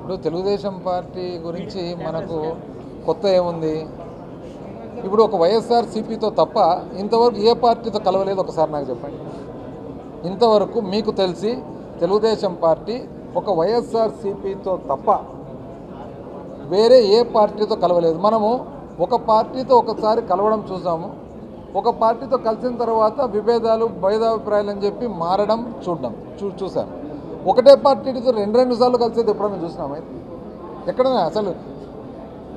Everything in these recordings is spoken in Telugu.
ఇప్పుడు తెలుగుదేశం పార్టీ గురించి మనకు కొత్త ఏముంది? ఇప్పుడు ఒక వైఎస్ఆర్సీపీతో తప్ప ఇంతవరకు ఏ పార్టీతో కలవలేదు ఒకసారి నాకు చెప్పండి. ఇంతవరకు మీకు తెలిసి తెలుగుదేశం పార్టీ ఒక వైఎస్ఆర్సీపీతో తప్ప వేరే ఏ పార్టీతో కలవలేదు. మనము ఒక పార్టీతో ఒకసారి కలవడం చూసాము, ఒక పార్టీతో కలిసిన తర్వాత విభేదాలు భేదాభిప్రాయాలు అని చెప్పి మారడం చూసాము. ఒకటే పార్టీతో రెండు సార్లు కలిసేది ఎప్పుడైనా చూసినాము? ఎక్కడైనా అసలు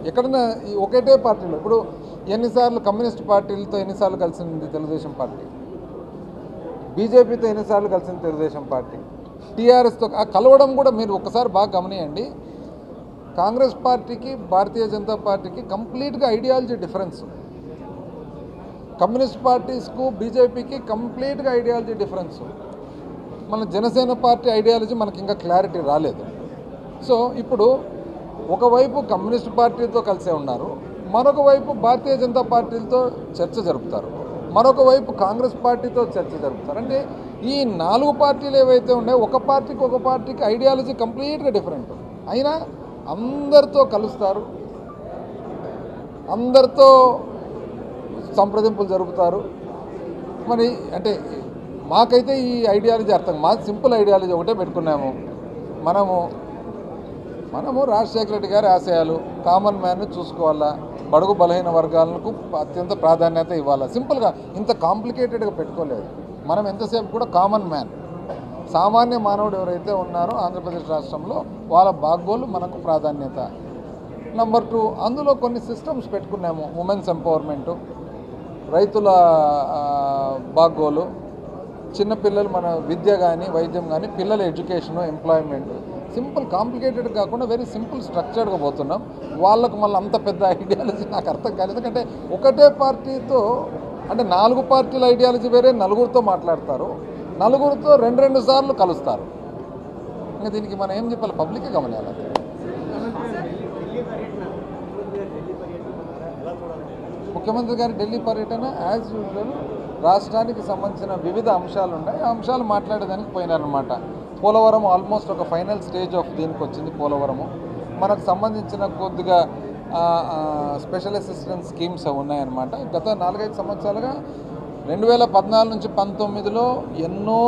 ఎక్కడైనా ఒకటే పార్టీలో ఇప్పుడు ఎన్నిసార్లు కమ్యూనిస్ట్ పార్టీలతో ఎన్నిసార్లు కలిసింది తెలుగుదేశం పార్టీ, బీజేపీతో ఎన్నిసార్లు కలిసింది తెలుగుదేశం పార్టీ, టీఆర్ఎస్తో కలవడం కూడా మీరు ఒకసారి బాగా గమనియండి. కాంగ్రెస్ పార్టీకి భారతీయ జనతా పార్టీకి కంప్లీట్గా ఐడియాలజీ డిఫరెన్స్, కమ్యూనిస్ట్ పార్టీస్కు బీజేపీకి కంప్లీట్గా ఐడియాలజీ డిఫరెన్స్. మన జనసేన పార్టీ ఐడియాలజీ మనకి ఇంకా క్లారిటీ రాలేదు. సో ఇప్పుడు ఒకవైపు కమ్యూనిస్ట్ పార్టీతో కలిసే ఉన్నారు, మరొక వైపు భారతీయ జనతా పార్టీలతో చర్చ జరుపుతారు, మరొక వైపు కాంగ్రెస్ పార్టీతో చర్చ జరుపుతారు. అంటే ఈ 4 పార్టీలు ఏవైతే ఉన్నాయో ఒక పార్టీకి ఐడియాలజీ కంప్లీట్గా డిఫరెంట్. అయినా అందరితో కలుస్తారు, అందరితో సంప్రదింపులు జరుపుతారు. మరి అంటే మాకైతే ఈ ఐడియాలజీ అర్థం, మా సింపుల్ ఐడియాలజీ ఒకటే పెట్టుకున్నాము. మనము రాజశేఖర రెడ్డి గారి ఆశయాలు, కామన్ మ్యాన్ని చూసుకోవాలా, బడుగు బలహీన వర్గాలకు అత్యంత ప్రాధాన్యత ఇవ్వాలా. సింపుల్గా ఇంత కాంప్లికేటెడ్గా పెట్టుకోలేదు. మనం ఎంతసేపు కూడా కామన్ మ్యాన్, సామాన్య మానవుడు ఎవరైతే ఉన్నారో ఆంధ్రప్రదేశ్ రాష్ట్రంలో వాళ్ళ బాగోలు మనకు ప్రాధాన్యత. నెంబర్ 2, అందులో కొన్ని సిస్టమ్స్ పెట్టుకున్నాము. ఉమెన్స్ ఎంపవర్మెంటు, రైతుల బాగోలు, చిన్నపిల్లలు మన విద్య కానీ వైద్యం కానీ పిల్లల ఎడ్యుకేషను ఎంప్లాయ్మెంట్. సింపుల్ కాంప్లికేటెడ్ కాకుండా వెరీ సింపుల్ స్ట్రక్చర్డ్గా పోతున్నాం. వాళ్ళకు మళ్ళీ అంత పెద్ద ఐడియాలజీ నాకు అర్థం కాలేదు. ఎందుకంటే ఒకటే పార్టీతో అంటే 4 పార్టీల ఐడియాలజీ వేరే, నలుగురితో మాట్లాడతారు, నలుగురితో రెండు సార్లు కలుస్తారు. ఇంకా దీనికి మనం ఏం చెప్పాలి? పబ్లికే గమనియాలి. ముఖ్యమంత్రి గారి ఢిల్లీ పర్యటన యాజ్ యూజువల్ రాష్ట్రానికి సంబంధించిన వివిధ అంశాలు ఉన్నాయి. ఆ అంశాలు మాట్లాడేదానికి పోయినారనమాట. పోలవరం ఆల్మోస్ట్ ఒక ఫైనల్ స్టేజ్ ఆఫ్ దీనికి వచ్చింది. పోలవరము మనకు సంబంధించిన కొద్దిగా స్పెషల్ అసిస్టెన్స్ స్కీమ్స్ ఉన్నాయన్నమాట. గత 4-5 సంవత్సరాలుగా 2014 నుంచి 19లో ఎన్నో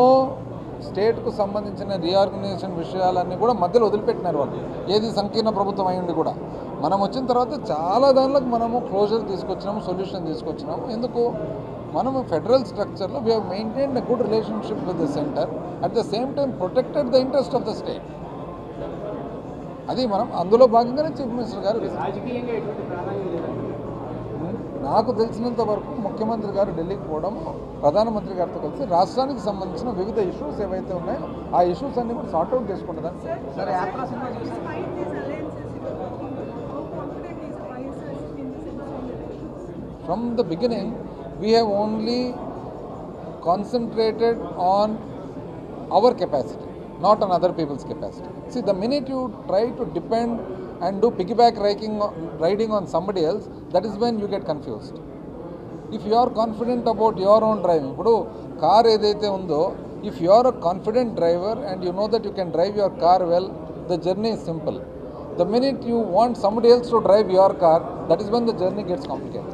స్టేట్కు సంబంధించిన రీఆర్గనైజేషన్ విషయాలన్నీ కూడా మధ్యలో వదిలిపెట్టినారు వాళ్ళు. ఏది సంకీర్ణ ప్రభుత్వం అయ్యింది కూడా. మనం వచ్చిన తర్వాత చాలా దానిలోకి మనము క్లోజర్ తీసుకొచ్చినాము, సొల్యూషన్ తీసుకొచ్చినాము. ఎందుకు? మనము ఫెడరల్ స్ట్రక్చర్లో we have maintained a good relationship with the centre, at the same time protected the interest of the state. అది మనం అందులో భాగంగానే చీఫ్ మినిస్టర్ గారు నాకు తెలిసినంత వరకు ముఖ్యమంత్రి గారు ఢిల్లీకి పోవడం, ప్రధానమంత్రి గారితో కలిసి రాష్ట్రానికి సంబంధించిన వివిధ ఇష్యూస్ ఏవైతే ఉన్నాయో ఆ ఇష్యూస్ అన్ని కూడా sort out చేసుకుంటుందని. From the beginning, we have only concentrated on our capacity, not on other people's capacity. See, the minute you try to depend and do piggyback riding on somebody else, that is when you get confused. If you are confident about your own driving, ఇప్పుడు కార్ ఏదైతే ఉందో, if you are a confident driver and you know that you can drive your car well, the journey is simple. The minute you want somebody else to drive your car, that is when the journey gets complicated.